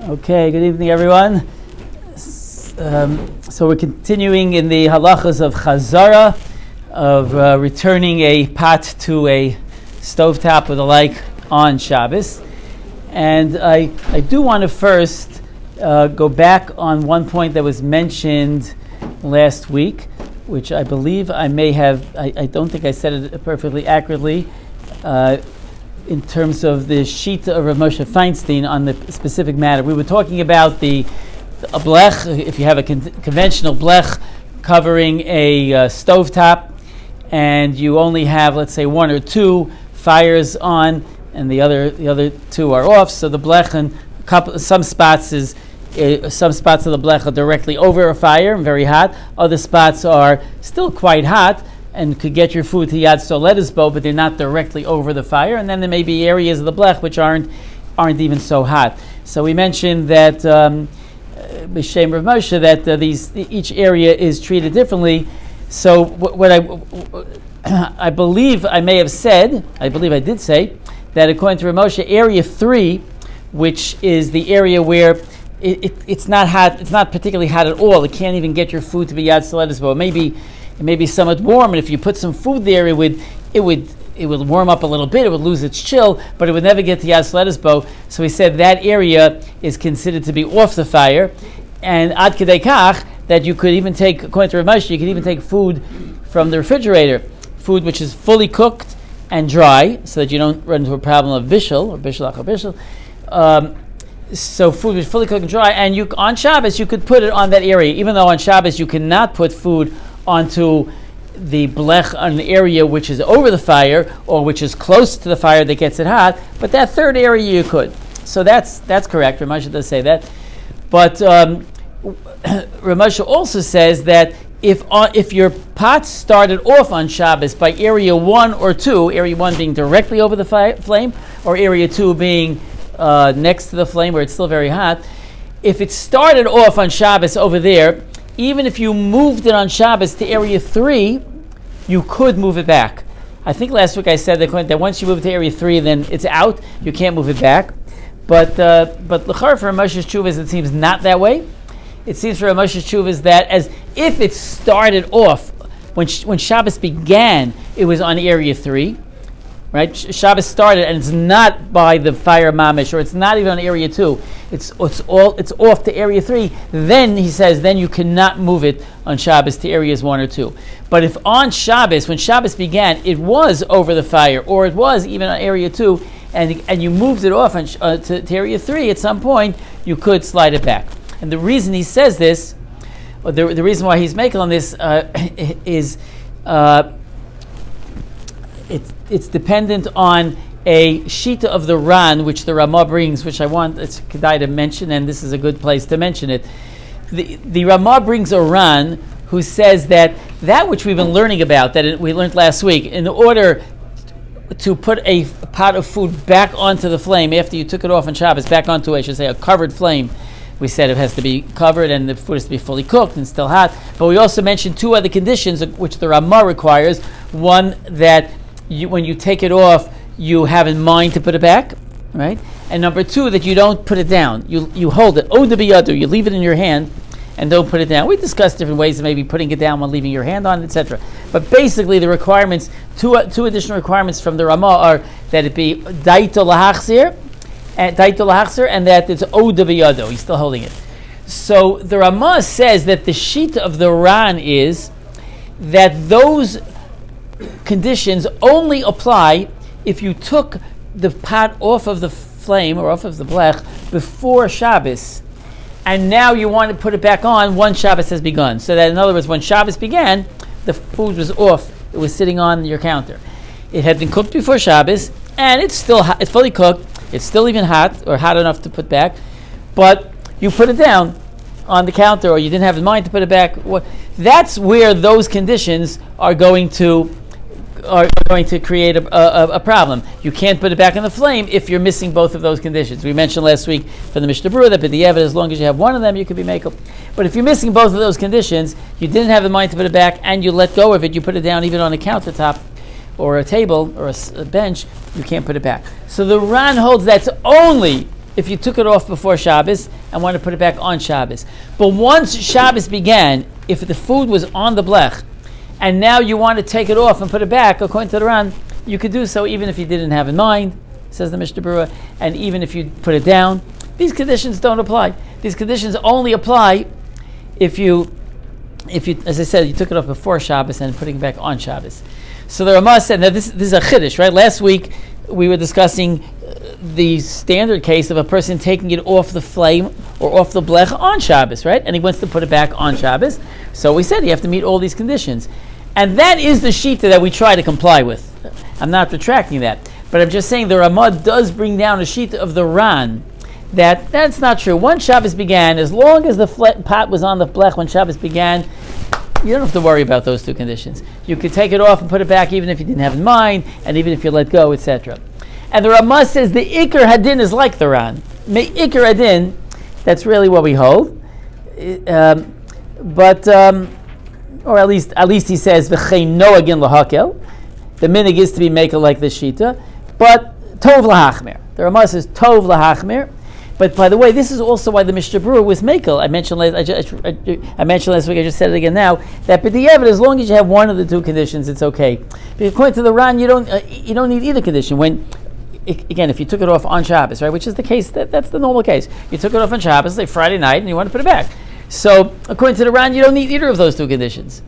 Okay, good evening, everyone. So we're continuing in the halachas of chazara, of returning a pot to a stovetop or the like on Shabbos. And I do want to first go back on one point that was mentioned last week, which I believe I may have, I don't think I said it perfectly accurately, in terms of the Shita of Rav Moshe Feinstein on the specific matter. We were talking about a blech, if you have a conventional blech covering a stovetop, and you only have, let's say, one or two fires on, and the other two are off. So the blech and some spots of the blech are directly over a fire and very hot. Other spots are still quite hot and could get your food to Yad Soledah's bow, but they're not directly over the fire. And then there may be areas of the blech which aren't even so hot. So we mentioned that B'Shem Rav Moshe that each area is treated differently. So what I believe I may have said, I believe I did say that according to Rav Moshe, area 3, which is the area where it's not hot, it's not particularly hot at all. It can't even get your food to be Yad Soledah's bow. It may be somewhat warm, and if you put some food there, it would warm up a little bit. It would lose its chill, but it would never get to Yad Soledah's bow. So he said that area is considered to be off the fire, and ad kedei kach that you could even take, according to Rav Moshe, you could even take food from the refrigerator, food which is fully cooked and dry, so that you don't run into a problem of bishul or bishul achar bishul. So food is fully cooked and dry, and on Shabbos you could put it on that area, even though on Shabbos you cannot put food onto the blech on an area which is over the fire or which is close to the fire that gets it hot, but that third area you could. So that's correct. Rav Moshe does say that. But Rav Moshe also says that if your pot started off on Shabbos by area 1 or 2, area 1 being directly over the flame, or area 2 being next to the flame where it's still very hot, if it started off on Shabbos over there, even if you moved it on Shabbos to area 3, you could move it back. I think last week I said that once you move it to area 3, then it's out. You can't move it back. But l'char for Rav Moshe's Tshuvas, it seems not that way. It seems for Rav Moshe's Tshuvas that as if it started off, when Shabbos began, it was on area 3. Right? Shabbos started, and it's not by the fire mamish, or it's not even on area 2. It's off to area 3. Then he says, then you cannot move it on Shabbos to areas 1 or 2. But if on Shabbos, when Shabbos began, it was over the fire, or it was even on area 2, and you moved it off to area 3, at some point you could slide it back. And the reason he says this, or the reason why he's making on this is. It's dependent on a shita of the Ran, which the Ramah brings, which it's kedai to mention, and this is a good place to mention it. The Ramah brings a Ran who says that which we've been learning about, we learned last week, in order to put a pot of food back onto the flame after you took it off on Shabbos, back onto, I should say, a covered flame. We said it has to be covered and the food has to be fully cooked and still hot. But we also mentioned two other conditions which the Ramah requires. One, that when you take it off, you have in mind to put it back, right? And number two, that you don't put it down. You hold it, you leave it in your hand and don't put it down. We discussed different ways of maybe putting it down while leaving your hand on it, etc. But basically the requirements, two additional requirements from the Ramah are that it be daito lahachzir, and that it's oda biyado. He's still holding it. So the Ramah says that the sheet of the Ran is that those conditions only apply if you took the pot off of the flame or off of the blech before Shabbos, and now you want to put it back on once Shabbos has begun. So that, in other words, when Shabbos began, the food was off. It was sitting on your counter. It had been cooked before Shabbos, and it's still hot, it's fully cooked. It's still even hot, or hot enough to put back, but you put it down on the counter, or you didn't have in mind to put it back. That's where those conditions are going to create a problem. You can't put it back on the flame if you're missing both of those conditions. We mentioned last week from the Mishnah Berurah that b'diavad, as long as you have one of them, you could be makel. But if you're missing both of those conditions, you didn't have in mind to put it back, and you let go of it, you put it down even on a countertop or a table or a bench, you can't put it back. So the Ran holds that's only if you took it off before Shabbos and want to put it back on Shabbos. But once Shabbos began, if the food was on the blech, and now you want to take it off and put it back, according to the Ran, you could do so even if you didn't have in mind, says the Mishnah Berurah, and even if you put it down. These conditions don't apply. These conditions only apply if you, as I said, you took it off before Shabbos and putting it back on Shabbos. So the Ramah said, now this is a chiddush, right? Last week we were discussing the standard case of a person taking it off the flame or off the blech on Shabbos, right? And he wants to put it back on Shabbos. So we said you have to meet all these conditions. And that is the shita that we try to comply with. I'm not retracting that. But I'm just saying the Ramah does bring down a shita of the Ran that's not true. Once Shabbos began, as long as the pot was on the blech when Shabbos began, you don't have to worry about those two conditions. You could take it off and put it back even if you didn't have in mind, and even if you let go, etc. And the Ramah says the Iker Hadin is like the Ran. Iker Hadin, that's really what we hold. Or at least he says v'chein noagin lahakel. The minig is to be maker like the shita, but tov lahachmer. The Ramah says tov lahachmer. But by the way, this is also why the Mishnah Berurah was makel. I mentioned last week. I just said it again now. That b'diavad, as long as you have one of the two conditions, it's okay. But according to the Ran, you don't need either condition. When again, if you took it off on Shabbos, right, which is the case, that's the normal case. You took it off on Shabbos, like Friday night, and you want to put it back. So according to the Ran, you don't need either of those two conditions.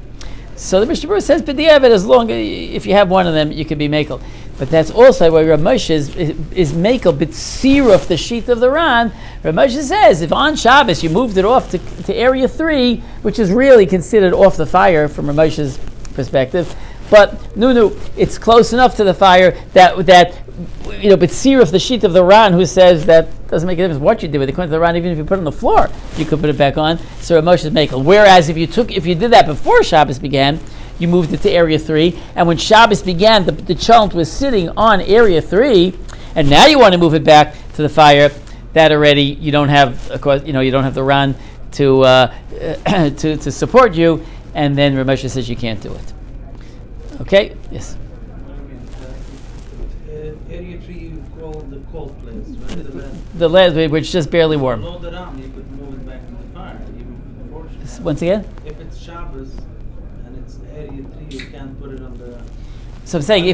So the Mishnah Berurah says b'diavad, as long as if you have one of them, you can be makel. But that's also why Rav Moshe is makel b'tzira of the sheet of the Ran. Rav Moshe says if on Shabbos you moved it off to area 3, which is really considered off the fire from Rav Moshe's perspective, but it's close enough to the fire that b'tzira of the sheet of the Ran, who says that doesn't make a difference what you do with it. According to the Ran, even if you put it on the floor, you could put it back on. So Rav Moshe is makel. Whereas if you did that before Shabbos began, you moved it to area 3, and when Shabbos began, the cholent was sitting on area 3, and now you want to move it back to the fire. That already you don't have, of course, you don't have the Ran to support you, and then Rav Moshe says you can't do it. Okay? Yes. Area 3 you call the cold place, right? The last, which is just barely warm. Below the Ram, you could move it back to the fire, even before Shabbos. Once again? If it's Shabbos and it's area 3, you can't put it on the... So I'm saying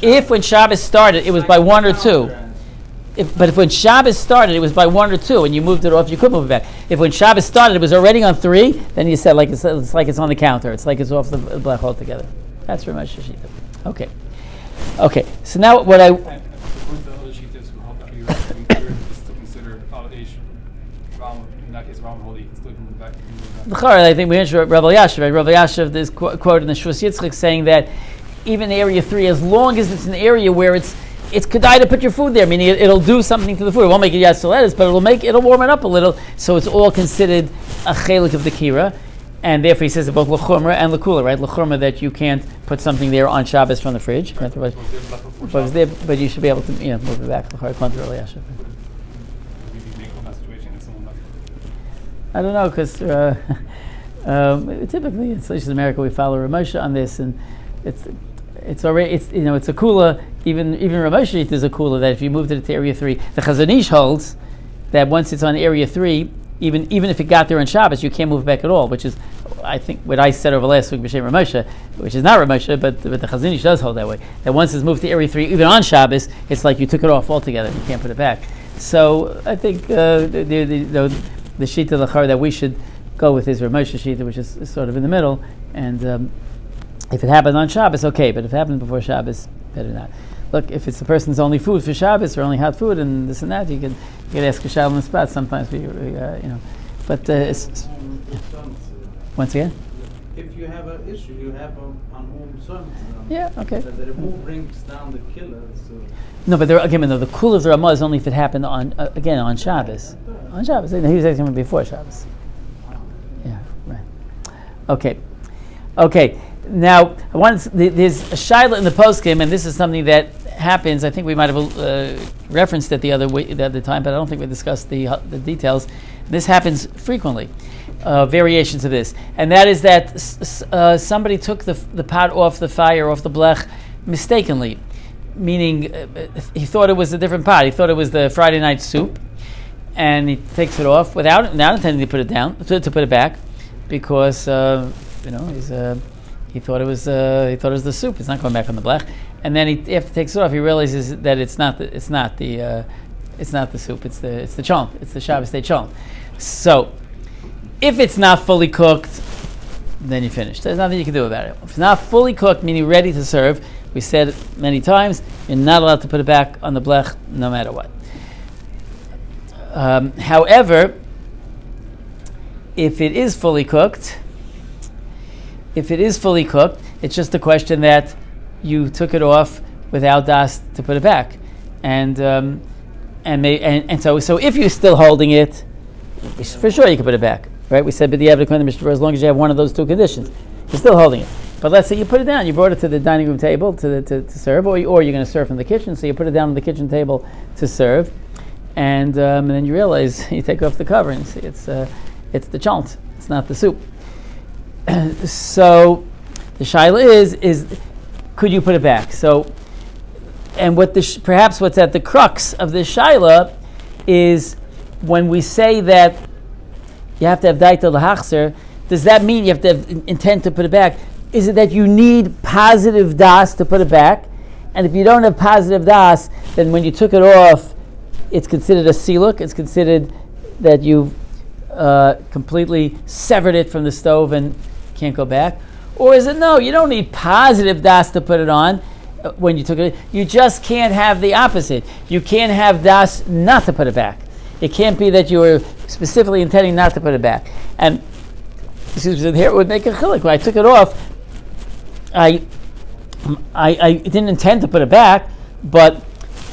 if when Shabbos started, it was by 1 or 2. But if when Shabbos started, it was by 1 or 2, and you moved it off, you could move it back. If when Shabbos started, it was already on 3, then you said it's like it's on the counter. It's like it's off the blech altogether. That's Rav Moshe shita. Okay. So now what I... According to other shitas who help out you, is still considered Ram. In that case, Ram Holy can still move back. I think we mentioned Rav Yashav. Right? Rav Yashav, this quote in the Shvus Yitzchak saying that even area 3, as long as it's an area where it's kedai to put your food there, meaning it'll do something to the food. It won't make it yatsoletis, but it'll warm it up a little, so it's all considered a chelik of the kira, and therefore he says about l'chumra and l'kula, right? L'chumra that you can't put something there on Shabbos from the fridge, but you should be able to move it back. I don't know, because typically in Solutions America we follow Rav Moshe on this, and it's already it's a kula. Even Rav Moshe is a kula that if you moved it to area 3, the Chazon Ish holds that once it's on area 3, even if it got there on Shabbos, you can't move it back at all. Which is, I think, what I said over last week, B'Shem Rav Moshe, which is not Rav Moshe, but the Chazon Ish does hold that way. That once it's moved to area 3, even on Shabbos, it's like you took it off altogether. You can't put it back. So I think the shita l'char that we should go with is Rav Moshe shita, which is sort of in the middle. And if it happened on Shabbos, okay, but if it happened before Shabbos, better not. Look, if it's the person's only food for Shabbos or only hot food and this and that, you can ask a shal on the spot. Sometimes but once again, if you have an issue, you have on home sermons. Yeah, okay. The remove brings down the killer. So. No, but the kul of the Ramah is only if it happened on Shabbos. On Shabbos, he was asking before Shabbos. Yeah, right. Okay. Now, there's a shaila in the poskim, and this is something that happens. I think we might have referenced it the other time, but I don't think we discussed the details. This happens frequently, variations of this, and that is that somebody took the pot off the fire, off the blech, mistakenly, meaning he thought it was a different pot. He thought it was the Friday night soup, and he takes it off without intending to put it down, to put it back, because he thought it was the soup. It's not going back on the blech. And then after he takes it off, he realizes that it's not the soup. It's the cholent. It's the Shabbos day cholent. So if it's not fully cooked, then you're finished. There's nothing you can do about it. If it's not fully cooked, meaning ready to serve, we said it many times, you're not allowed to put it back on the blech no matter what. However, if it is fully cooked, it's just a question that you took it off without das to put it back, and so if you're still holding it, for sure you can put it back, right? We said, but as long as you have one of those two conditions, you're still holding it. But let's say you put it down, you brought it to the dining room table to serve, or you're going to serve from the kitchen, so you put it down on the kitchen table to serve, and then you realize, you take off the cover and see it's the cholent, it's not the soup. So the shaila is could you put it back? So, and perhaps what's at the crux of the shaila is when we say that you have to have daita lahachzer, does that mean you have to have intent to put it back? Is it that you need positive das to put it back? And if you don't have positive das, then when you took it off, it's considered a siluk. It's considered that you've completely severed it from the stove and can't go back. Or is it no, you don't need positive das to put it on when you took it. You just can't have the opposite. You can't have das not to put it back. It can't be that you were specifically intending not to put it back. And here it would make a chiluk. When I took it off, I didn't intend to put it back, but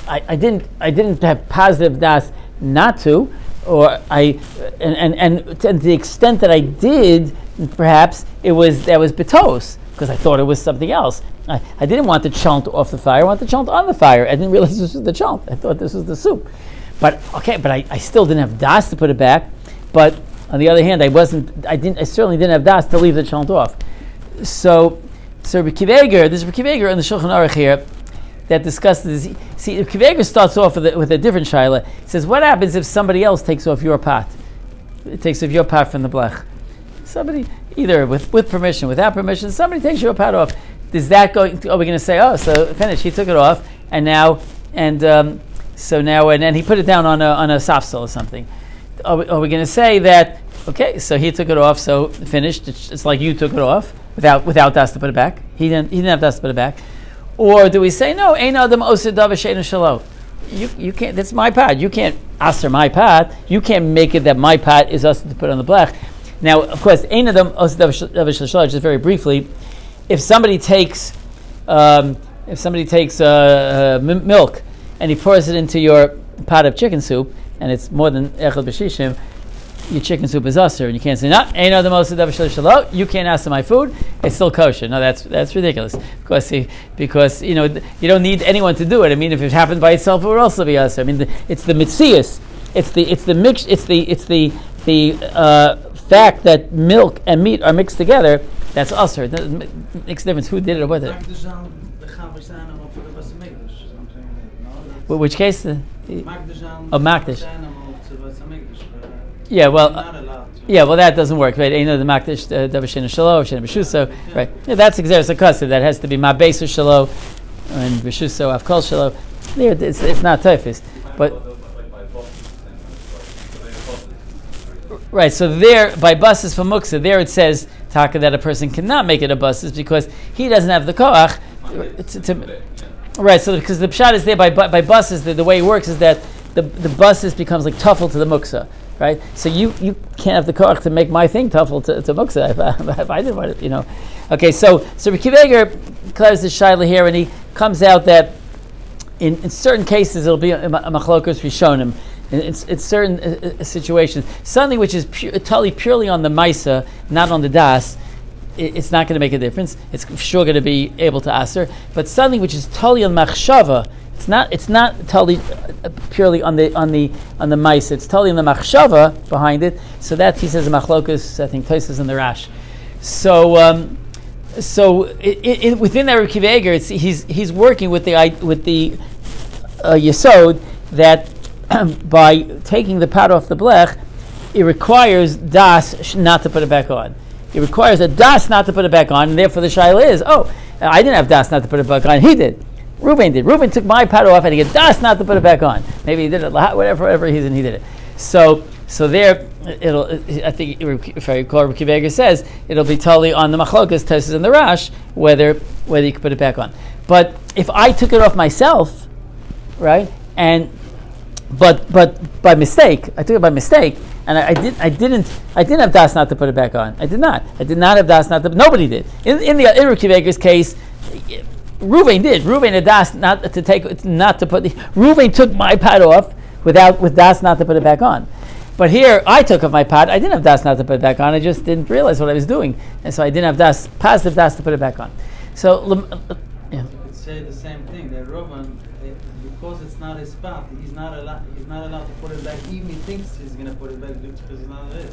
I didn't have positive das not to, or and to the extent that I did, perhaps that was betos, because I thought it was something else. I didn't want the cholent off the fire. I wanted the cholent on the fire. I didn't realize this was the cholent. I thought this was the soup. But I still didn't have das to put it back. But on the other hand, I certainly didn't have das to leave the cholent off. So Rabbi Akiva Eiger, this is Rabbi Akiva Eiger in the Shulchan Aruch here that discusses this. See, Rabbi Akiva Eiger starts off with a different shaila. He says, what happens if somebody else takes off your pot? It takes off your pot from the blech. Somebody, either with permission, without permission, somebody takes your pot off. Is that going? Are we going to say, oh, so finish? He took it off, and then he put it down on a safsel or something. Are we going to say that? Okay, so he took it off, so finished. It's like you took it off without das to put it back. He didn't have das to put it back. Or do we say no? Ein adam oseh davar she'eino shelo. You can't. That's my pot. You can't aser my pot. You can't make it that my pot is us to put on the blech. Now, of course, ein adam oseh davar shelo. Just very briefly, if somebody takes milk and he pours it into your pot of chicken soup, and it's more than echad b'shishim, your chicken soup is usher, and you can't say, no, ain't no the most of the you can't ask for my food, it's still kosher. No, that's ridiculous. Because you don't need anyone to do it. I mean, if it happened by itself, it would also be usher. I mean, it's the mitzias, it's the mix, it's the fact that milk and meat are mixed together. That's usher. It makes a difference who did it or what did it. Which case? Makdish. Yeah, well, that doesn't work, right? Ain't the Makdish davar she'eino shelo or she'eino b'shuso, right? Yeah, that's exeris hakassav. That has to be ma'beis shelo and b'shuso avkol shelo. There, it's not typhus, but right. So there, by buses for muksa, there it says taka that a person cannot make it a buses because he doesn't have the koach. Right. So because the pshat is there by buses, the way it works is that the buses becomes like tuffle to the muksa. Right, so you can't have the koach to make my thing tuffle to muksa if I didn't want it, Okay, so Rabbi Akiva Eiger clears the shaila here, and he comes out that in certain cases it'll be a machlokas rishonim. In certain situations, something which is totally purely on the maisa, not on the das, it's not going to make a difference. It's sure going to be able to aser, but something which is totally on machshava. It's not totally purely on the mice. It's totally on the machshava behind it. So that he says machlokus. I think Tosfos in the Rash. So within that Rabbi Akiva Eiger, he's working with the yesod that by taking the pot off the blech, it requires das not to put it back on. It requires a das not to put it back on, and therefore the shaila is, I didn't have das not to put it back on. He did. Reuben did. Reuben took my pot off and he got das not to put it back on. Maybe he did it, whatever reason he did it. So there, I think, if I recall, Rabbi Kiva says it'll be totally on the machlokas, Tosfos and the Rash, whether you can put it back on. But if I took it off myself, right, but by mistake, I took it by mistake, and I didn't have das not to put it back on. I did not have das not to. Nobody did. In Rabbi Kiva's case, Reuven did. Reuven had das not to put. Reuven took my pot off with das not to put it back on. But here, I took off my pot. I didn't have das not to put it back on. I just didn't realize what I was doing, and so I didn't have positive das to put it back on. So, yeah. You could say the same thing. That Reuven, because it's not his spot, he's not allowed to put it back. Even he thinks he's going to put it back because it's not his.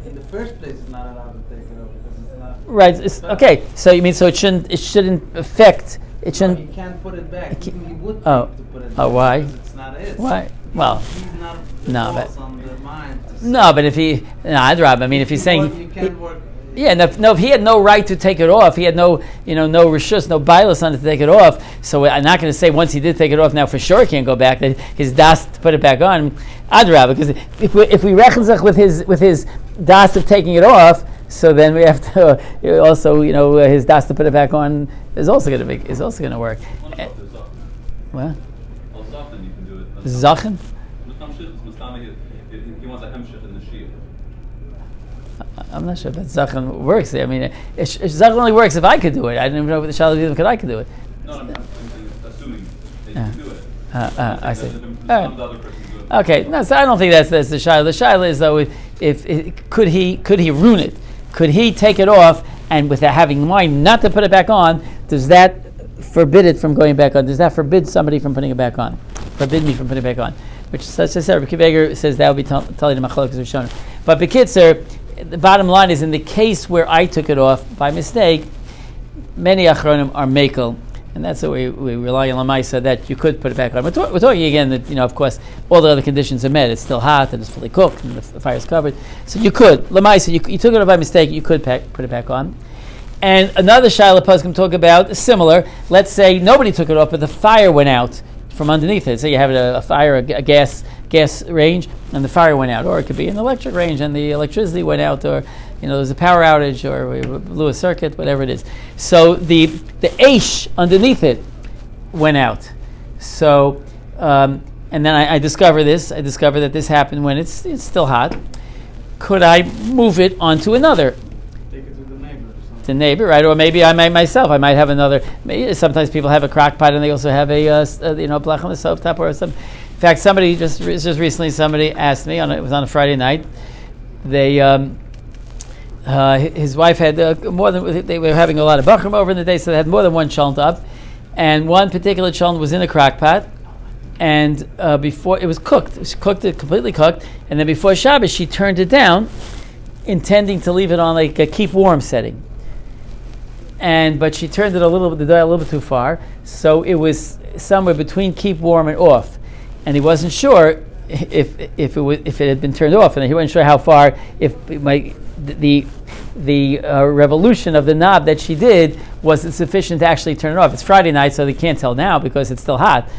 In the first place, he's not allowed to take it off because it's not. Right. Okay. So you mean it shouldn't affect. It shouldn't. He can't put it back. Even he would think to put it back. Oh, why? Because it's not his. Why? Well. He's not on the mind. But if he, I'd rather. I mean, if he's saying. You can't work. Yeah, if he had no right to take it off, he had no rishus, no bailus on it to take it off. So I'm not going to say once he did take it off, now for sure he can't go back. That his das to put it back on, adrab, because if we rechenzach with his das of taking it off, so then we have to also his das to put it back on is also going to work. What? Zachen? He wants a hemshich in the shia. I'm not sure if that Zachan works. I mean, Zachan only works if I could do it. I didn't even know if the Shalom I could do it. No, I'm assuming that you can do it. I see. Okay, no, so I don't think that's the Shiloh. The Shiloh is though, could he ruin it? Could he take it off and without having in mind not to put it back on? Does that forbid it from going back on? Does that forbid somebody from putting it back on? Forbid me from putting it back on? Which, such as Rabbi Kiva says, that would be totally the machlokas we've shown. But Bekitzer, the bottom line is, in the case where I took it off by mistake, many achronim are mekel, and that's what we rely on Lamaisa that you could put it back on. We're talking again that of course all the other conditions are met. It's still hot and it's fully cooked and the fire's covered, so you could Lamaisa. You took it off by mistake. You could put it back on. And another Shaila Poskim talk about similar. Let's say nobody took it off, but the fire went out from underneath it. So you have a fire, a gas range, and the fire went out, or it could be an electric range and the electricity went out, or there's a power outage, or we blew a circuit, whatever it is. So the aish underneath it went out. So and then I discover this. I discover that this happened when it's still hot. Could I move it onto another? Take it to the neighbor. The neighbor, right? Or maybe I might have another. Maybe sometimes people have a crock pot and they also have a blech on the stove top or something. In fact, somebody just recently asked me it was on a Friday night. They his wife had more than, they were having a lot of bachrim over in the day, so they had more than one cholent up, and one particular cholent was in a crock pot, and before it was cooked, completely cooked, and then before Shabbos she turned it down, intending to leave it on like a keep warm setting. But she turned it the dial a little bit too far, so it was somewhere between keep warm and off, and he wasn't sure if it had been turned off, and he wasn't sure how far, if the revolution of the knob that she did wasn't sufficient to actually turn it off. It's Friday night, so they can't tell now because it's still hot.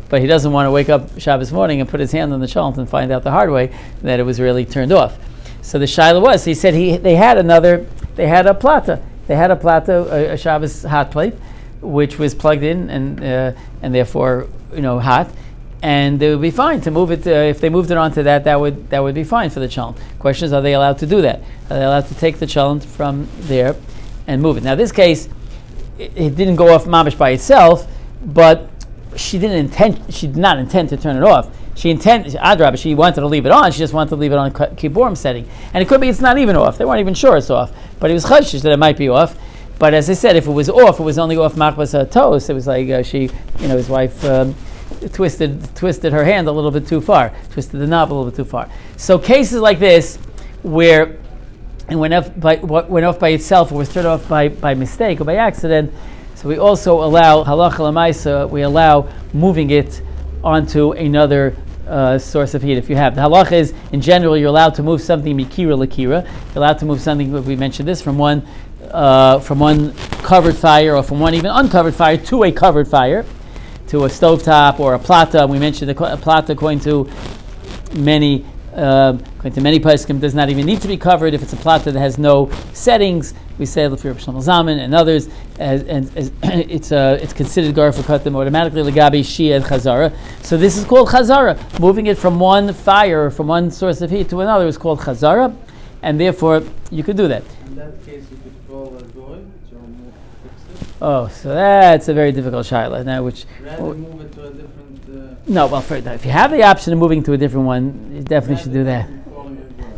But he doesn't want to wake up Shabbos morning and put his hand on the shalom and find out the hard way that it was really turned off. So the shaila was, he said they had a plata. They had a plata, a Shabbos hot plate, which was plugged in and therefore hot, and it would be fine to move it. If they moved it onto that would be fine for the cholent. Question is, are they allowed to do that? Are they allowed to take the cholent from there and move it? Now, this case, it didn't go off mamish by itself, but she did not intend to turn it off. She wanted to leave it on. She just wanted to leave it on keep warm setting. And it could be it's not even off. They weren't even sure it's off. But he was chashish that it might be off. But as I said, if it was off, it was only off machbas toast. It was like his wife twisted her hand a little bit too far, twisted the knob a little bit too far. So cases like this, where it went off by itself, or was turned off by mistake or by accident, so we also allow halacha l'maisa. We allow moving it onto another source of heat if you have. The halacha is, in general, you're allowed to move something mikira lakira. You're allowed to move something, we mentioned this, from one covered fire or from one even uncovered fire to a covered fire, to a stovetop or a plata. We mentioned a plata, according to many poskim, does not even need to be covered if it's a plata that has no settings. We say Lefir Shlomo Zalman and others, and it's considered gar for katam automatically legabi shia chazara. So this is called chazara. Moving it from one fire or from one source of heat to another is called chazara, and therefore you could do that. In that case, you could call a goy to fix it. Oh, so that's a very difficult shaila now. Rather move it to a different. No, well, if you have the option of moving to a different one, you definitely should do that.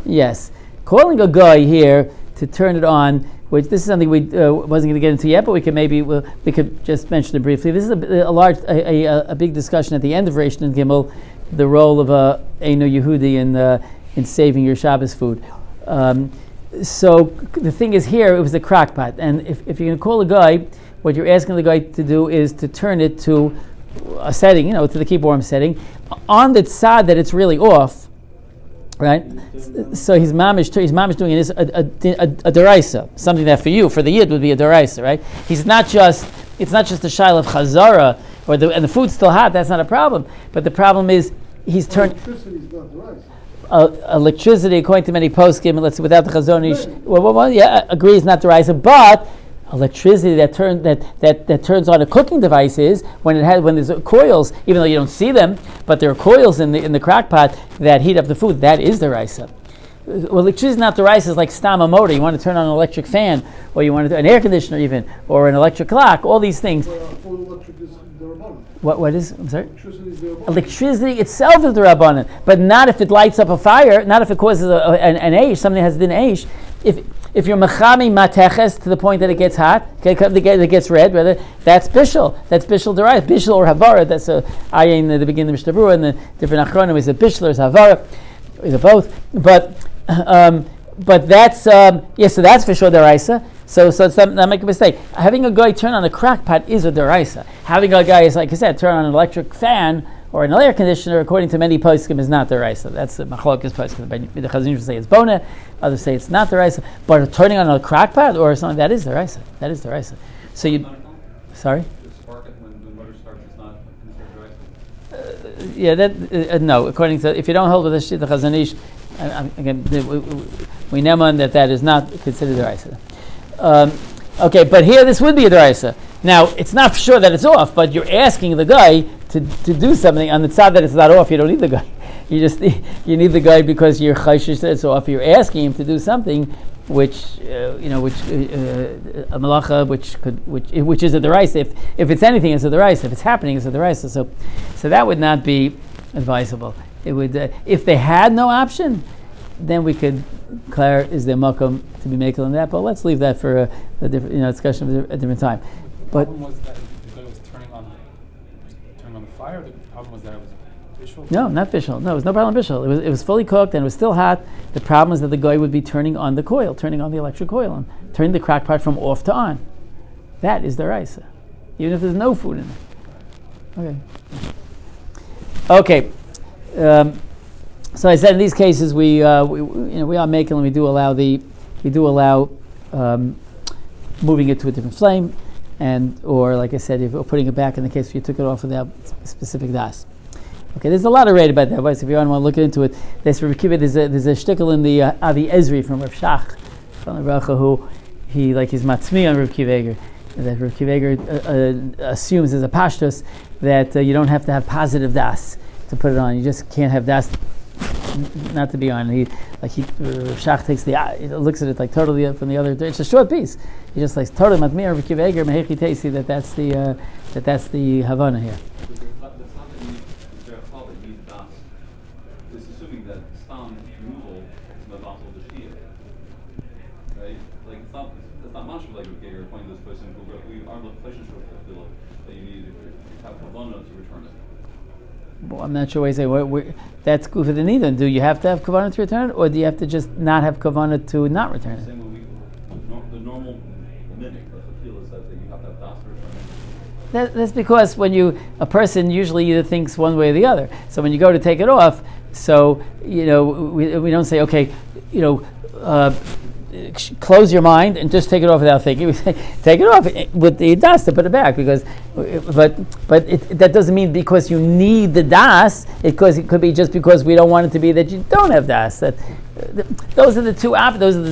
Yes, calling a guy here to turn it on, which this is something we wasn't going to get into yet, but we could just mention it briefly. This is a big discussion at the end of Reish and Gimel, the role of Eino Yehudi in saving your Shabbos food. So the thing is, here it was a crock pot, and if you're going to call a guy, what you're asking the guy to do is to turn it to a setting, to the keyboard setting, on the side that it's really off, right? So his mamish doing it is a deraisa, something that for the yid would be a deraisa, right? It's not just a shaila of chazara, and the food's still hot. That's not a problem. But the problem is he's turned. Electricity is not deraisa. Electricity, according to many poskim, let's say without the chazonish, agrees not deraisa, but electricity that turns on a cooking device is when there's coils, even though you don't see them, but there are coils in the crock pot that heat up the food. That is the raisa. Well, electricity is not the raisa. Is like stam a motor. You want to turn on an electric fan, or you want to do an air conditioner, even, or an electric clock. All these things. Full electric is the rabbanon. What is? I'm sorry. Electricity is the rabbanon. Electricity itself is the rabbanon, but not if it lights up a fire. Not if it causes an aish. Something has din aish. If you're mechami mateches to the point that it gets hot, it gets red, rather, that's bishul. That's bishul derais. Bishul or havara. That's ayin at the beginning of Mishnah and the different achronim is a bishul or havara. Either both. But that's so that's for sure deraisa. So it's not make a mistake. Having a guy turn on a crock pot is a deraisa. Having a guy is, like I said, turn on an electric fan or an air conditioner, according to many poskim, is not deraisa. That's the machlokes poskim. The Chazon say it's bona, others say it's not deraisa. But turning on a crock pot or something, that is deraisa. That is deraisa. So you, sorry. Spark it when the motor starts. It's not considered deraisa. No. According to, if you don't hold with the Chazon Ish, again, we neman that is not considered deraisa. Okay, but here this would be a deraisa. Now it's not sure that it's off, but you're asking the guy to do something on the side that it's not off. You don't need the guy. You need the guy because you're chayshish that it's off. You're asking him to do something which a malacha which is a deraisa. If it's anything, it's a deraisa. If it's happening, it's a deraisa. So that would not be advisable. It would if they had no option, then we could declare is there makom to be making on that. But let's leave that for a different discussion at a different time. The problem was that the guy was turning on the fire. The problem was that it was bishul. No, not bishul. No, it was no problem bishul. It was fully cooked and it was still hot. The problem is that the guy would be turning on the coil, turning on the electric coil, and turning the crock pot from off to on. That is the raisa, even if there's no food in it. Okay. So I said in these cases we are making, and we do allow moving it to a different flame. Or like I said, if you're putting it back in the case if you took it off without specific das. Okay, there's a lot of rate about that. But if you want to look into it, there's a shtickle in the Avi Ezri from Rav Shach, from the Racha, who he's matzmi on Rav Kiveger. That Rav Kiveger assumes as a pashtus that you don't have to have positive das to put it on. You just can't have das not to be on. Shach takes looks at it like totally from the other. It's a short piece. He just like totally matmir v'kiveger mehechi teisi that's the Havana here. It's assuming that stam removal is not possible to shia, right? Like it's not much like you're pointing to this person who we are in the relationship that you need to have kavanah to return it. Well, I'm not sure why you say that's good for the nidan. Do you have to have kavanah to return it, or do you have to just not have kavanah to not return it? Same way the normal mimic of the feel is that you have to have das to return That's because when a person usually either thinks one way or the other. So when you go to take it off, so we don't say, okay, close your mind and just take it off without thinking. We say, take it off with the das to put it back, but that doesn't mean because you need the das. It could be just because we don't want it to be that you don't have das. Those are the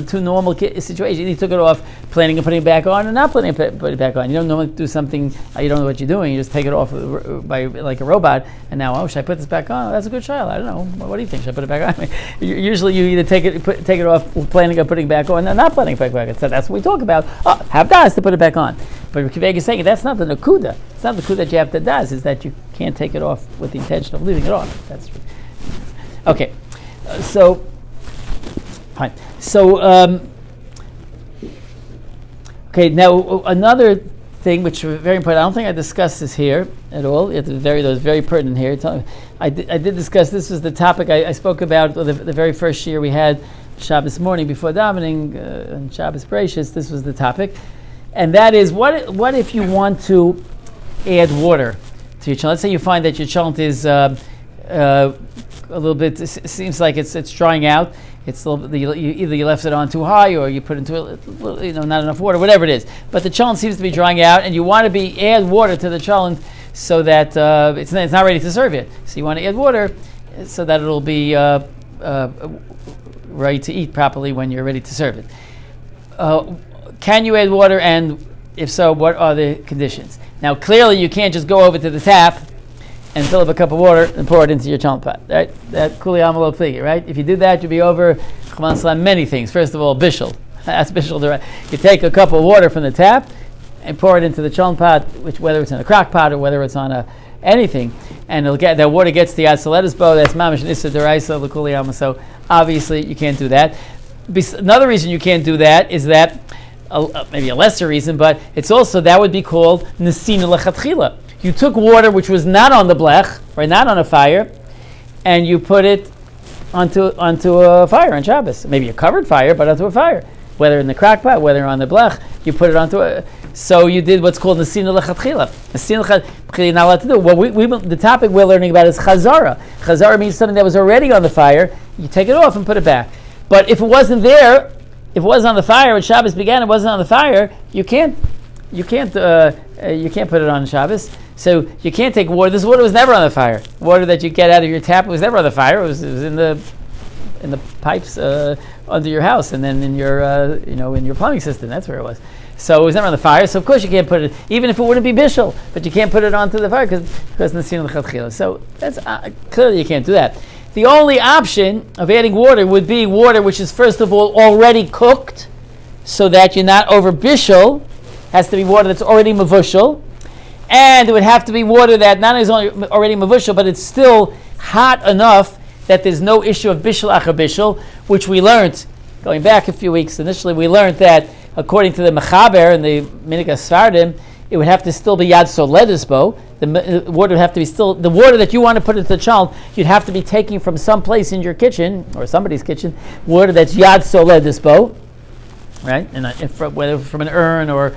two normal situations. You took it off, planning on putting it back on, and not planning on putting it back on. You don't normally do something you don't know what you're doing. You just take it off by like a robot, and now, should I put this back on? Oh, that's a good child. I don't know. What do you think? Should I put it back on? Usually, you either take it off, planning on putting it back on, and not planning on putting it back on. So that's what we talk about. Have das to put it back on. But Kiveg is saying that's not the nakuda. It's not the nakuda that you have to das. Is that you can't take it off with the intention of leaving it on. That's okay. So. Fine. So, okay. Now another thing which is very important. I don't think I discussed this here at all. That was very pertinent here. I did discuss. This was the topic I spoke about the very first year we had Shabbos morning before davening and Shabbos Bereshis. This was the topic, and that is what if you want to add water to your chalent? Let's say you find that your chalent is a little bit. It seems like it's drying out. It's either you left it on too high or you put into not enough water, whatever it is. But the chalent seems to be drying out, and you want to add water to the chalent so that it's not ready to serve yet. So you want to add water so that it'll be ready to eat properly when you're ready to serve it. Can you add water, and if so, what are the conditions? Now, clearly, you can't just go over to the tap and fill up a cup of water and pour it into your chalent pot. Right? That kuli amalot figure, right? If you did that, you'd be over many things. First of all, bishul. That's bishul. You take a cup of water from the tap and pour it into the chalent pot, which whether it's in a crock pot or whether it's on anything, and that water gets the yad bow. That's mamish nissa deraisa l'kuli amal. So obviously you can't do that. Another reason you can't do that is that maybe a lesser reason, but it's also that would be called nesina lechatchila. You took water which was not on the blech, or not on a fire, and you put it onto a fire on Shabbos. Maybe a covered fire, but onto a fire. Whether in the crock pot, whether on the blech, you put it onto a... So you did what's called nesina lechatchila. Nesina lechatchila you're not allowed to do. The topic we're learning about is chazara. Chazara means something that was already on the fire. You take it off and put it back. But if it wasn't there, if it wasn't on the fire when Shabbos began, it wasn't on the fire, you can't put it on Shabbos. So you can't take water. This water was never on the fire. Water that you get out of your tap was never on the fire. It was in the pipes under your house, and then in your in your plumbing system. That's where it was. So it was never on the fire. So of course you can't put it, even if it wouldn't be bishul, but you can't put it onto the fire because nesina lechatchila. So that's clearly you can't do that. The only option of adding water would be water which is first of all already cooked, so that you're not over bishul. Has to be water that's already mavushal. And it would have to be water that not only is already mavushal, but it's still hot enough that there's no issue of bishul achar bishul, which we learned going back a few weeks. Initially, we learned that according to the mechaber and the minig Sfardim, it would have to still be yad soledisbo. The water would have to be still the water that you want to put into the chalent. You'd have to be taking from some place in your kitchen or somebody's kitchen water that's yad soledisbo. Right, and whether from an urn or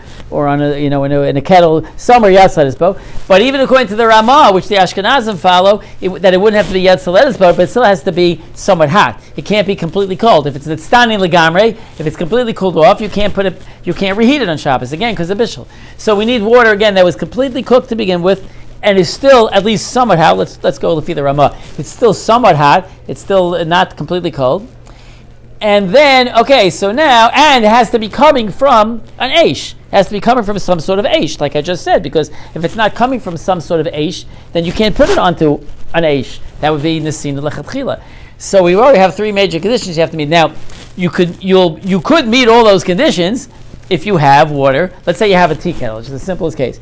on in a kettle somewhere yad soledisbo. But even according to the Ramah, which the Ashkenazim follow, that it wouldn't have to be yad soledisbo, but it still has to be somewhat hot. It can't be completely cold. If it's standing legamre, if it's completely cooled off, you can't reheat it on Shabbos again because of bishul. So we need water again that was completely cooked to begin with, and is still at least somewhat hot. Let's go to the Ramah. It's still somewhat hot. It's still not completely cold. And then, so now, and it has to be coming from an eish. It has to be coming from some sort of eish, like I just said, because if it's not coming from some sort of eish, then you can't put it onto an eish. That would be nesina lechatchila. So we already have three major conditions you have to meet. Now, you could meet all those conditions if you have water. Let's say you have a tea kettle, which is the simplest case.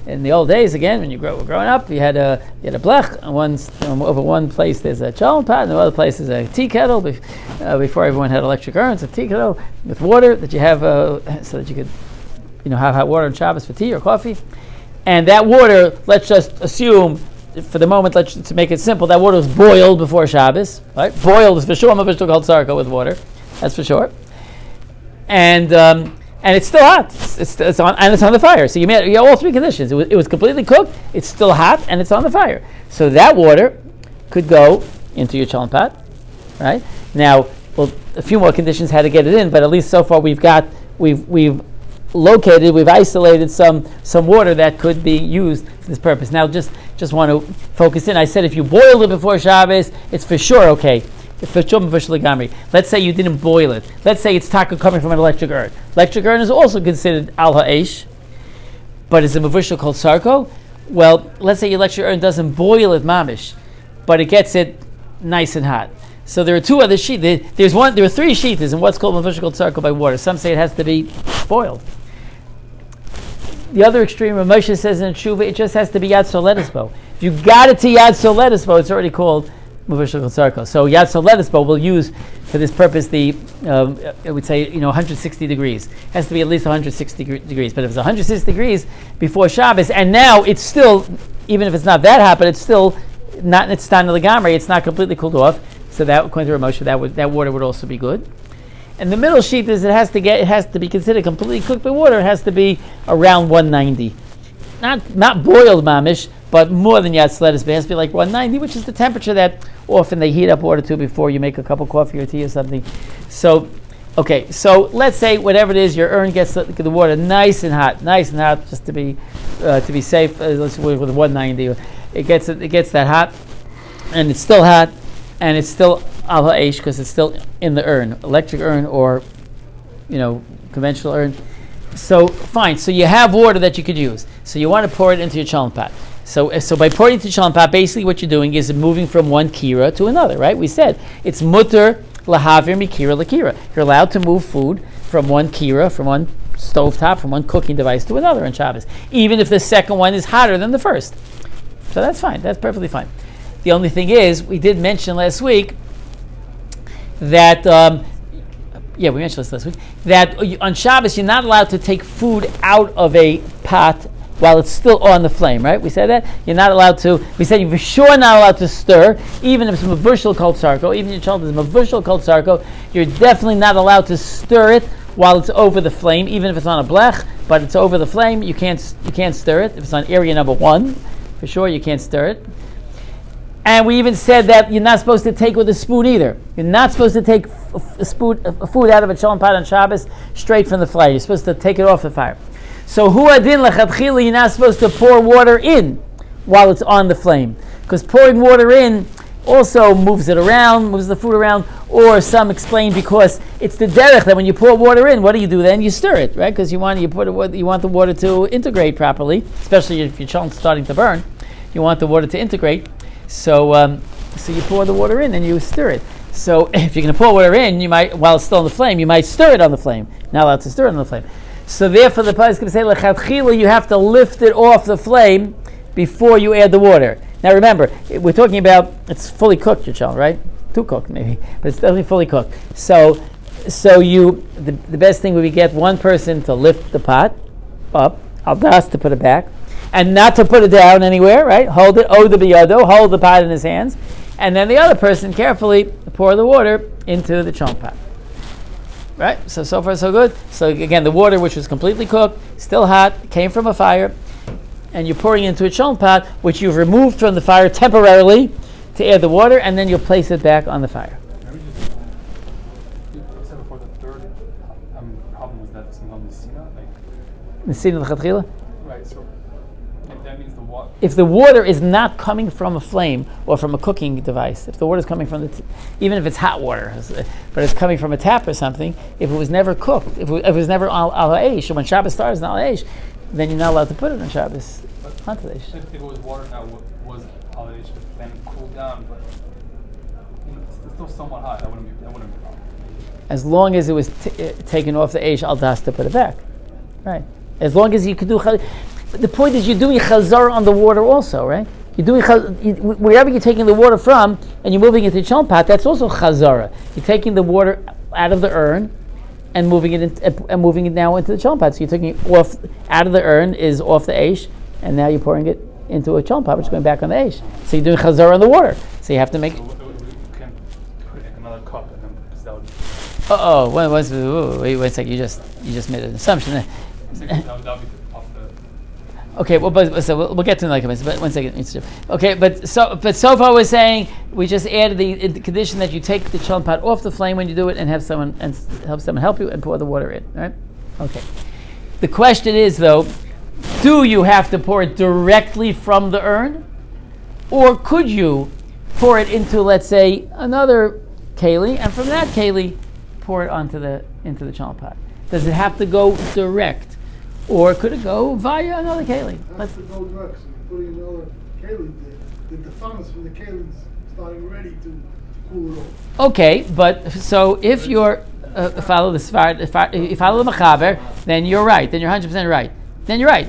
In the old days, again, when you were growing up, you had a blech. Over one place there's a chalent pot, and the other place is a tea kettle. Before everyone had electric urns, a tea kettle with water that you have so that you could, have hot water on Shabbos for tea or coffee. And that water, let's just assume, for the moment, to make it simple, that water was boiled before Shabbos. Right? Boiled is for sure. Mavishto called sarko with water. That's for sure. And and it's still hot. It's on the fire. So you have all three conditions. It was completely cooked. It's still hot, and it's on the fire. So that water could go into your cholent pot, right? Now, well, a few more conditions had to get it in, but at least so far we've isolated some water that could be used for this purpose. Now, just want to focus in. I said if you boiled it before Shabbos, it's for sure okay. Let's say you didn't boil it. Let's say it's taka coming from an electric urn. Electric urn is also considered al ha'esh, but it's a mavushal called sarko. Well, let's say your electric urn doesn't boil it mamish, but it gets it nice and hot. So there are two other sheets. There are three sheets in what's called mavushal called sarko by water. Some say it has to be boiled. The other extreme, Moshe says in Tshuva, it just has to be yad soletisbo. If you got it to yad soletisbo, it's already called mavushal sarko. So yad soletisbo will use for this purpose I would say 160 degrees. It has to be at least 160 degrees. But if it's 160 degrees before Shabbos, and now it's still, even if it's not that hot, but it's still not in its stand legamri, it's not completely cooled off. So that, according to Moshe, that water would also be good. And the middle sheet is it has to be considered completely cooked by water. It has to be around 190, not boiled mamish, but more than yad soletis. It has to be like 190, which is the temperature that often they heat up water to before you make a cup of coffee or tea or something. So, okay, so let's say whatever it is, your urn gets the water nice and hot, just to be safe. Let's work with 190. It gets that hot, and it's still hot, and it's still al ha'esh because it's still in the urn, electric urn or conventional urn. So fine. So you have water that you could use. So you want to pour it into your cholent pot. So by pouring it into cholent pot, basically what you're doing is moving from one kira to another, right? We said it's mutter lahavir mikira lakira. You're allowed to move food from one kira, from one stovetop, from one cooking device to another on Shabbos, even if the second one is hotter than the first. So that's fine. That's perfectly fine. The only thing is, we did mention last week that we mentioned this last week, that on Shabbos you're not allowed to take food out of a pot while it's still on the flame, right? We said that? You're not allowed to, we said you're for sure not allowed to stir, even if it's mavushal called sarko, even if your child is mavushal called sarko, you're definitely not allowed to stir it while it's over the flame, even if it's on a blech, but it's over the flame, you can't stir it. If it's on area number 1, for sure you can't stir it. And we even said that you're not supposed to take with a spoon either. You're not supposed to take food out of a cholent pot on Shabbos straight from the fire. You're supposed to take it off the fire. So hu adin lechatchila, you're not supposed to pour water in while it's on the flame, because pouring water in also moves it around, moves the food around. Or some explain because it's the derech that when you pour water in, what do you do then? You stir it, right? Because you want the water to integrate properly, especially if your cholent's starting to burn. You want the water to integrate. So you pour the water in and you stir it. So if you're going to pour water in, you might, while it's still on the flame, you might stir it on the flame. Not allowed to stir it on the flame. So therefore, the Pasuk is going to say, lechatchila, you have to lift it off the flame before you add the water. Now remember, we're talking about it's fully cooked, your child, right? Too cooked maybe, but it's definitely fully cooked. So the best thing would be get one person to lift the pot up, aldas to put it back, and not to put it down anywhere, right? Hold it, hold the pot in his hands, and then the other person carefully pour the water into the cholent pot. Right? So far so good. So again, the water, which was completely cooked, still hot, came from a fire, and you're pouring into a cholent pot, which you've removed from the fire temporarily to add the water, and then you'll place it back on the fire. You said before the third problem was that it's not Nesina? Nesina l'chatchila? Right, so that means the water. If the water is not coming from a flame or from a cooking device, if the water is coming from even if it's hot water, but it's coming from a tap or something, if it was never cooked, if it was never al ha'esh, when Shabbos starts al ha'esh, then you're not allowed to put it on Shabbos. If it was water now, was al ha'esh, then it cooled down, but it's still somewhat hot. That wouldn't be a problem. As long as it was taken off the eish, al das to put it back. Right. As long as you could do. The point is, you're doing chazar on the water also, right? You're doing wherever you're taking the water from, and you're moving it to the cholent pot. That's also chazara. You're taking the water out of the urn and moving it now into the cholent pot. So you're taking it off out of the urn is off the eish, and now you're pouring it into a cholent pot, which is going back on the eish. So you're doing chazara on the water. So you have to make. So you can't put it in another cup, and then that would. Wait a second. You just made an assumption. That would be off the. Okay, well, so we'll get to it in like a minute. But 1 second. Okay, but Sofa was saying we just added the condition that you take the cholent pot off the flame when you do it and have someone help you and pour the water in. Right? Okay. The question is though, do you have to pour it directly from the urn, or could you pour it into, let's say, another keli, and from that keli pour it into the cholent pot? Does it have to go direct, or could it go via another keli? It has to go direct, so you're putting another keli there. The funnels from the keli is starting ready to cool it off. Okay, but so if you're follow the Sfard, you follow the Mechaber, then you're right. Then you're 100% right. Then you're right.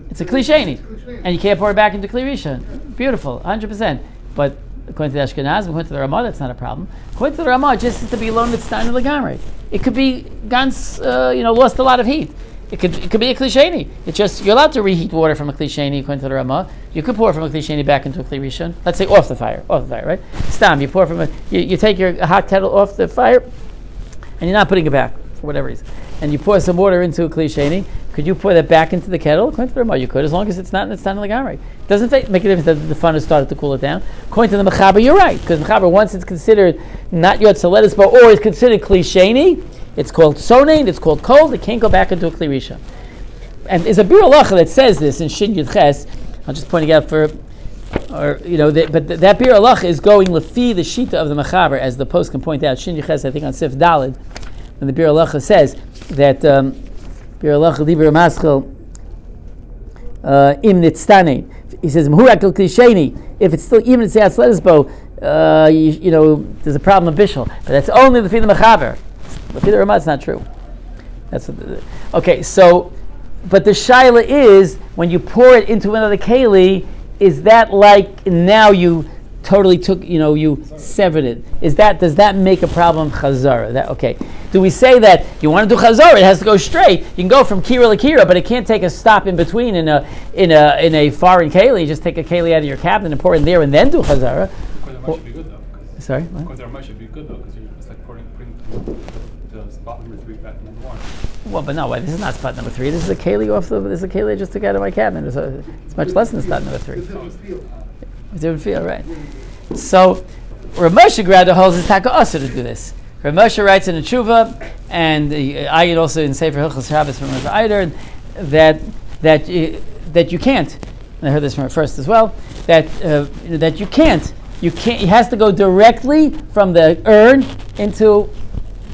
It's a klisheni, and you can't pour it back into Kli Rishon. Beautiful, 100%. But according to the Ashkenaz, according to the Ramah, that's not a problem. According to the Ramah, just has to be alone with Stein Legamri. It could be ganz, lost a lot of heat. It could be a klisheni. It's just you're allowed to reheat water from a klisheni according to the Ramah. You could pour from a klisheni back into a Kli Rishon. Let's say off the fire, right? Stam, you pour from you take your hot kettle off the fire, and you're not putting it back for whatever reason. And you pour some water into a klisheni. Could you pour that back into the kettle? According to the Ramah, you could, as long as it's not in the Legamri. Doesn't make a difference that the fun has started to cool it down. According to the Mechaber, you're right, because Mechaber, once it's considered not Yotzeledis, but or it's considered klisheni, it's called sonain, it's called cold, it can't go back into a Kli Rishon. And there's a Bir Halacha that says this in Shin Yud Ches. I'm just pointing out but that Bir Halacha is going lefi the shita of the Mechaber, as the post can point out. Shin Yud Ches, I think on Sif Dalid, and the Bir Halacha says that Bir Halacha Libra Maschel Im Nitztanein. He says Mhurak El Klisheni. If it's still even it's Yatzledisbo, there's a problem of Bishul, but that's only lefi the Mechaber. Lefi the Ramah, it's not true. That's okay. So, but the shaila is when you pour it into another keli, is that like now you totally took, you severed it? Does that make a problem chazara? Okay. Do we say that you want to do chazara? It has to go straight. You can go from kira to kira, but it can't take a stop in between in a foreign keli. You just take a keli out of your cabinet and pour it in there and then do chazara. Should be good though. Sorry. What? Should be good though, because it's like putting the spot number 3 back in number 1. Well, but no, this is not spot number 3. This is a keli This is a keli I just took out of my cabinet. It's much less than spot number 3. It didn't feel right. So, Rav Moshe Grada holds his taka also to do this. Rav Moshe writes in a tshuva, and I get also in Sefer Hilchos Shabbos from Rav Eider, that you can't. And I heard this from her first as well. That you can't. You can't. It has to go directly from the urn into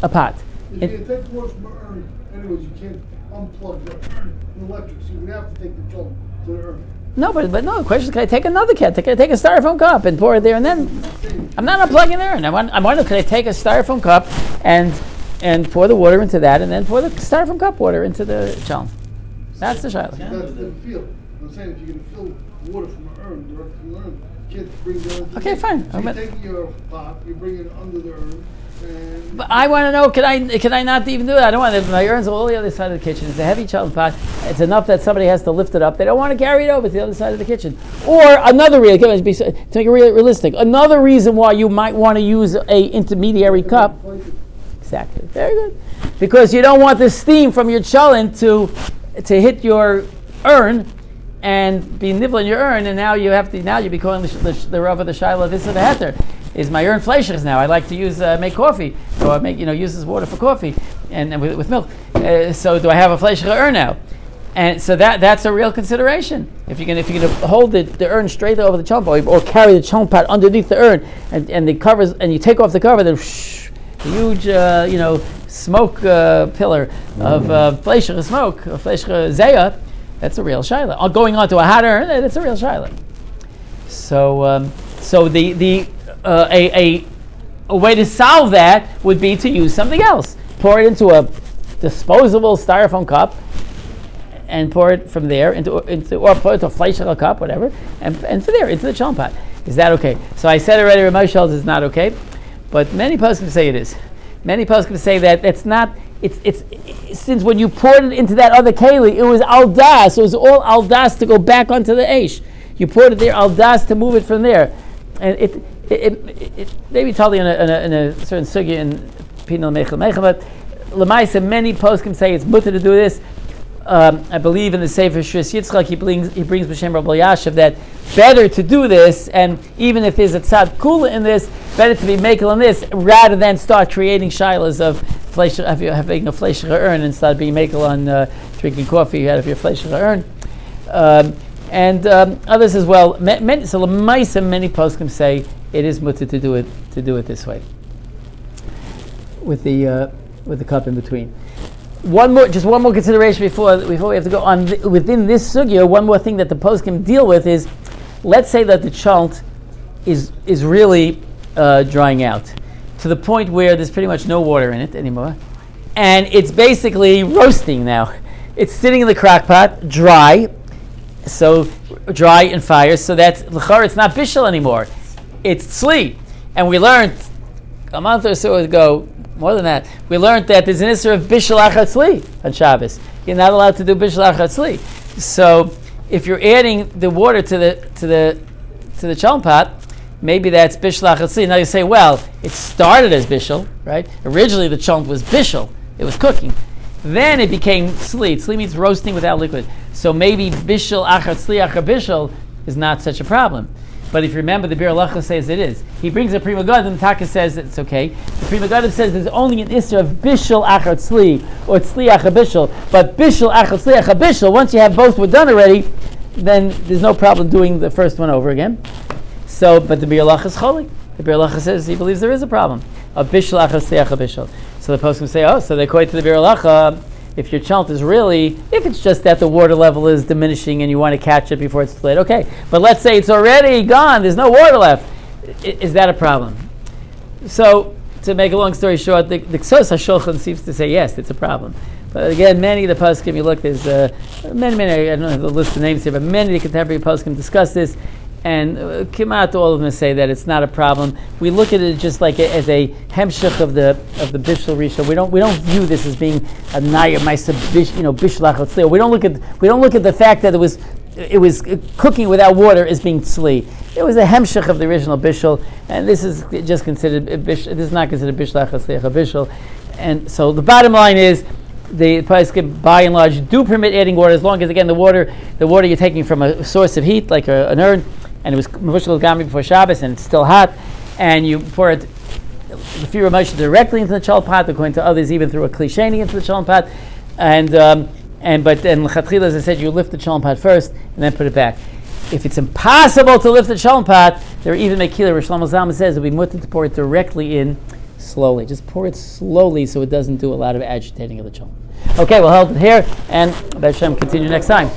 a pot. If you take water from the urn, anyways, you can't unplug the urn from the electric, so you would have to take the chunk to the urn. No, but no. The question is, can I take another can? Can I take a styrofoam cup and pour it there, and then I'm not unplugging the urn. I'm wondering, can I take a styrofoam cup and pour the water into that, and then pour the styrofoam cup water into the cholent? That's the shaila. That's the field. I'm saying if you're going to fill water from the urn, direct from the urn, you can't bring the urn. Okay, fine. So you take your pot, you bring it under the urn. But I want to know, can I not even do it? I don't want to. My urn's all the other side of the kitchen. It's a heavy cholent pot. It's enough that somebody has to lift it up. They don't want to carry it over to the other side of the kitchen. Or another reason, to make it realistic, another reason why you might want to use a intermediary cup. Exactly. Very good. Because you don't want the steam from your cholent to hit your urn and be nibbling your urn, and now you'll be calling the Rav of the Shaila this or the Heter. Is my urn fleishiges now? I like to make coffee, or use this water for coffee and with milk. So do I have a fleishige urn now? And so that's a real consideration. If you're gonna hold the urn straight over the cholent or carry the cholent pot underneath the urn and the covers, and you take off the cover, then the huge smoke pillar of fleishige smoke, fleishige zeya. That's a real shaila. Going on to a hot urn, that's a real shaila. So a way to solve that would be to use something else. Pour it into a disposable styrofoam cup, and pour it from there or put it into a fleishige cup, whatever, and from there into the cholent pot. Is that okay? So I said already, Rav Moshe is not okay, but many poskim say it is. Many poskim say that it's not. It's since when you poured it into that other keli, it was al das. It was all al das to go back onto the eish. You poured it there al das to move it from there, and it may be totally in a certain sugya in pinal mechel mechel. But Lamaisa, many poskim say it's mutter to do this. I believe in the Sefer Shris Yitzchak, he brings B'Shem Rabbi Yashav that better to do this, and even if there's a tzad kula in this, better to be makel in this rather than start creating shilas of having a fleishiger urn and start being makel on drinking coffee out of your fleishiger urn. And others as well. So Lamaisa, many poskim say it is mutter to do it this way with the cup in between. One more consideration before we have to go on. Within this sugya, one more thing that the poskim deal with is, let's say that the chalt is really drying out to the point where there's pretty much no water in it anymore, and it's basically roasting now. It's sitting in the crock pot, dry, so dry and fire, so that's l'chara, it's not bishul anymore. It's tzli, and we learned a month or so ago. More than that, we learned that there's an issur of bishul achar tzli on Shabbos. You're not allowed to do bishul achar tzli. So if you're adding the water to the chalm pot, maybe that's bishul achar tzli. Now you say, well, it started as bishul, right? Originally the chalm was bishul; it was cooking. Then it became tzli. Tzli means roasting without liquid. So maybe bishul achar tzli achar bishul is not such a problem. But if you remember, the Bir Halacha says it is. He brings a Prima Gadim, Taka says it's okay. The Prima Gadim says there's only an issur of bishul achar tzli, or tzli achar bishul. But bishul achar tzli achar bishul, once you have both were done already, then there's no problem doing the first one over again. So, but the Bir Halacha is cholik. The Bir Halacha says he believes there is a problem of bishul achar tzli achar bishul. So the poskim say, so they according to the Bir Halacha, if your chalt is really, if it's just that the water level is diminishing and you want to catch it before it's split, okay. But let's say it's already gone, there's no water left. Is that a problem? So, to make a long story short, the Ksos HaShulchan seems to say yes, it's a problem. But again, many of the poskim, you look, there's many, I don't have the list of names here, but many of the contemporary poskim discuss this, and Kimat, all of them say that it's not a problem. We look at it just like as a hemshich of the bishul rishon. We don't view this as being a naya ma'aseh bishul achar tzli. We don't look at the fact that it was cooking without water as being tzli. It was a hemshich of the original bishul, and this is just considered this is not considered bishul achar tzli achar bishul. And so the bottom line is, the poskim by and large do permit adding water as long as, again, the water you're taking from a source of heat like an urn, and it was mavushal gami before Shabbos and it's still hot, and you pour it the fear of directly into the chal pot, according to others even through a klisheni into the chal pot, but then l'chatchila, as I said, you lift the chal pot first and then put it back. If it's impossible to lift the chal pot, there are even mekila. Rosh Shlomo Zalman says it would be mutter to pour it directly in slowly. Just pour it slowly so it doesn't do a lot of agitating of the chal. Okay, we'll hold it here, and B'Hashem continue next time.